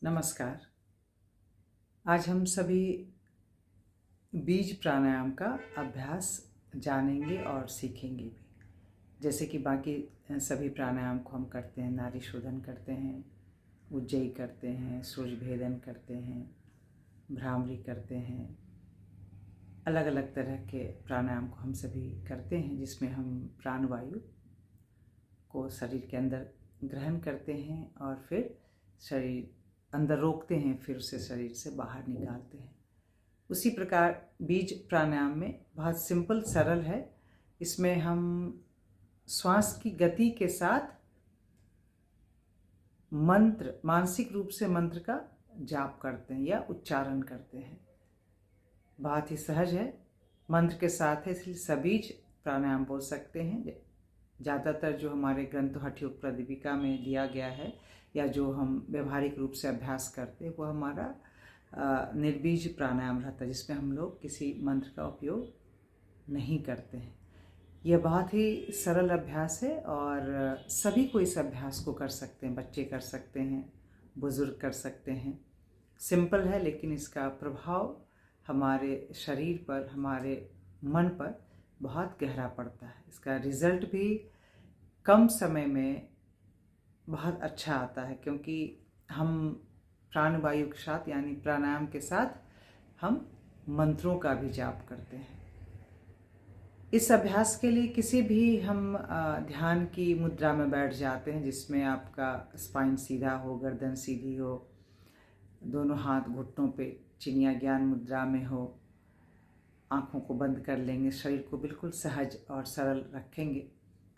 नमस्कार। आज हम सभी बीज प्राणायाम का अभ्यास जानेंगे और सीखेंगे भी। जैसे कि बाकी सभी प्राणायाम को हम करते हैं, नाड़ी शोधन करते हैं, उज्जयी करते हैं, सूर्य भेदन करते हैं, भ्रामरी करते हैं। अलग अलग तरह के प्राणायाम को हम सभी करते हैं, जिसमें हम प्राणवायु को शरीर के अंदर ग्रहण करते हैं और फिर शरीर अंदर रोकते हैं, फिर उसे शरीर से बाहर निकालते हैं। उसी प्रकार बीज प्राणायाम में बहुत सिंपल सरल है। इसमें हम श्वास की गति के साथ मंत्र, मानसिक रूप से मंत्र का जाप करते हैं या उच्चारण करते हैं। बहुत ही सहज है, मंत्र के साथ है, इसलिए सबीज प्राणायाम बोल सकते हैं। ज़्यादातर जो हमारे ग्रंथ हठ योग प्रदीपिका में दिया गया है या जो हम व्यवहारिक रूप से अभ्यास करते हैं, वो हमारा निर्बीज प्राणायाम रहता है, जिसमें हम लोग किसी मंत्र का उपयोग नहीं करते हैं। यह बहुत ही सरल अभ्यास है और सभी को इस अभ्यास को कर सकते हैं। बच्चे कर सकते हैं, बुजुर्ग कर सकते हैं। सिंपल है, लेकिन इसका प्रभाव हमारे शरीर पर, हमारे मन पर बहुत गहरा पड़ता है। इसका रिजल्ट भी कम समय में बहुत अच्छा आता है, क्योंकि हम प्राणवायु के साथ यानी प्राणायाम के साथ हम मंत्रों का भी जाप करते हैं। इस अभ्यास के लिए किसी भी हम ध्यान की मुद्रा में बैठ जाते हैं, जिसमें आपका स्पाइन सीधा हो, गर्दन सीधी हो, दोनों हाथ घुटनों पे चिनिया ज्ञान मुद्रा में हो। आँखों को बंद कर लेंगे, शरीर को बिल्कुल सहज और सरल रखेंगे,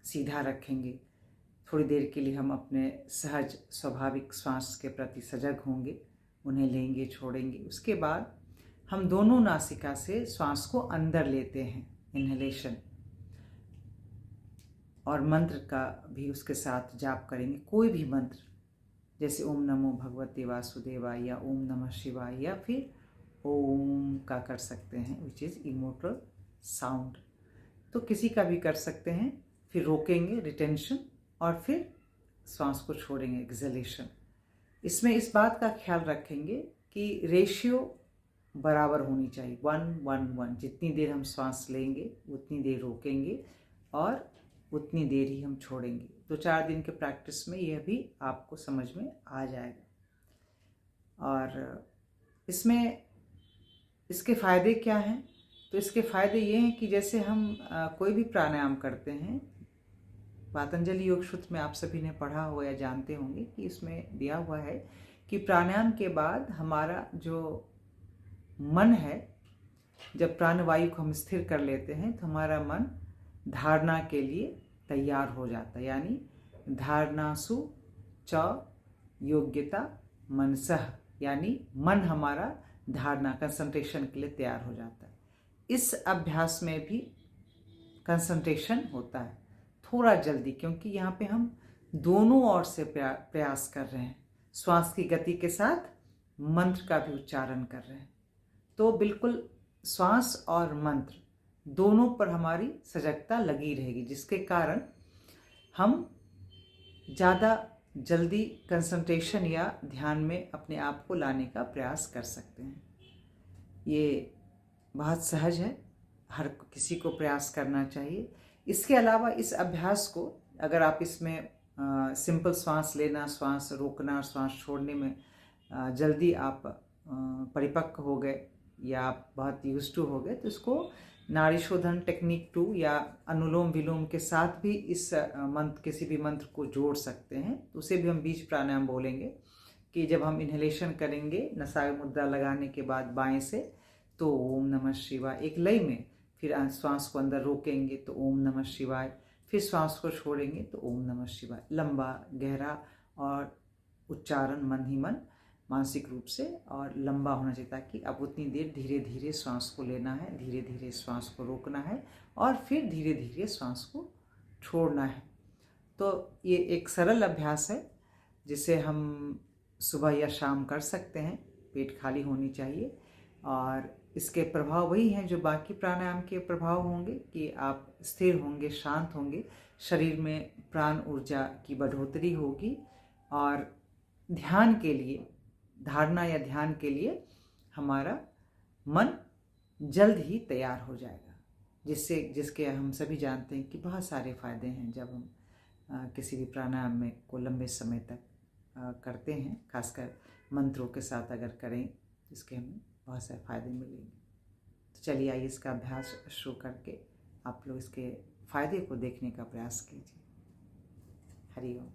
सीधा रखेंगे। थोड़ी देर के लिए हम अपने सहज स्वाभाविक श्वास के प्रति सजग होंगे, उन्हें लेंगे, छोड़ेंगे। उसके बाद हम दोनों नासिका से श्वास को अंदर लेते हैं, इन्हेलेशन, और मंत्र का भी उसके साथ जाप करेंगे। कोई भी मंत्र, जैसे ओम नमो भगवते वासुदेवाय या ओम नमः शिवाय या फिर ओम का कर सकते हैं, विच इज़ इमोटल साउंड। तो किसी का भी कर सकते हैं। फिर रोकेंगे, रिटेंशन, और फिर श्वास को छोड़ेंगे, एक्सहेलेशन। इसमें इस बात का ख्याल रखेंगे कि रेशियो बराबर होनी चाहिए, 1-1-1। जितनी देर हम श्वास लेंगे उतनी देर रोकेंगे और उतनी देर ही हम छोड़ेंगे। 2-4 दिन के प्रैक्टिस में यह भी आपको समझ में आ जाएगा। और इसमें इसके फ़ायदे क्या हैं? तो इसके फ़ायदे ये हैं कि जैसे हम कोई भी प्राणायाम करते हैं, पतंजलि योग सूत्र में आप सभी ने पढ़ा हो या जानते होंगे कि इसमें दिया हुआ है कि प्राणायाम के बाद हमारा जो मन है, जब प्राणवायु को हम स्थिर कर लेते हैं तो हमारा मन धारणा के लिए तैयार हो जाता है। यानी धारणासु च योग्यता मनसः, यानी मन हमारा धारणा, कंसंट्रेशन के लिए तैयार हो जाता है। इस अभ्यास में भी कंसंट्रेशन होता है थोड़ा जल्दी, क्योंकि यहाँ पे हम दोनों ओर से प्रयास कर रहे हैं, श्वास की गति के साथ मंत्र का भी उच्चारण कर रहे हैं। तो बिल्कुल श्वास और मंत्र दोनों पर हमारी सजगता लगी रहेगी, जिसके कारण हम ज़्यादा जल्दी कंसंट्रेशन या ध्यान में अपने आप को लाने का प्रयास कर सकते हैं। ये बहुत सहज है, हर किसी को प्रयास करना चाहिए। इसके अलावा इस अभ्यास को अगर आप इसमें सिंपल श्वास लेना, श्वास रोकना, श्वास छोड़ने में जल्दी आप परिपक्व हो गए या आप बहुत यूज्ड टू हो गए, तो इसको नाड़ी शोधन टेक्निक 2 या अनुलोम विलोम के साथ भी इस मंत्र, किसी भी मंत्र को जोड़ सकते हैं। तो उसे भी हम बीज प्राणायाम बोलेंगे कि जब हम इन्हेलेशन करेंगे नसायु मुद्रा लगाने के बाद बाएं से, तो ओम नमः शिवाय एक लय में, फिर श्वास को अंदर रोकेंगे तो ओम नमः शिवाय, फिर श्वास को छोड़ेंगे तो ओम नमः शिवाय। लंबा गहरा और उच्चारण मन ही मन, मानसिक रूप से, और लंबा होना चाहिए, ताकि अब उतनी देर धीरे धीरे श्वास को लेना है, धीरे धीरे श्वास को रोकना है और फिर धीरे धीरे श्वास को छोड़ना है। तो ये एक सरल अभ्यास है जिसे हम सुबह या शाम कर सकते हैं। पेट खाली होनी चाहिए और इसके प्रभाव वही हैं जो बाकी प्राणायाम के प्रभाव होंगे कि आप स्थिर होंगे, शांत होंगे, शरीर में प्राण ऊर्जा की बढ़ोतरी होगी और ध्यान के लिए धारणा या ध्यान के लिए हमारा मन जल्द ही तैयार हो जाएगा, जिसके हम सभी जानते हैं कि बहुत सारे फायदे हैं जब हम किसी भी प्राणायाम में को लंबे समय तक करते हैं, खासकर मंत्रों के साथ अगर करें इसके हमें बहुत सारे फायदे मिलेंगे। तो चलिए आइए इसका अभ्यास शुरू करके आप लोग इसके फायदे को देखने का प्रयास कीजिए। हरि ओम।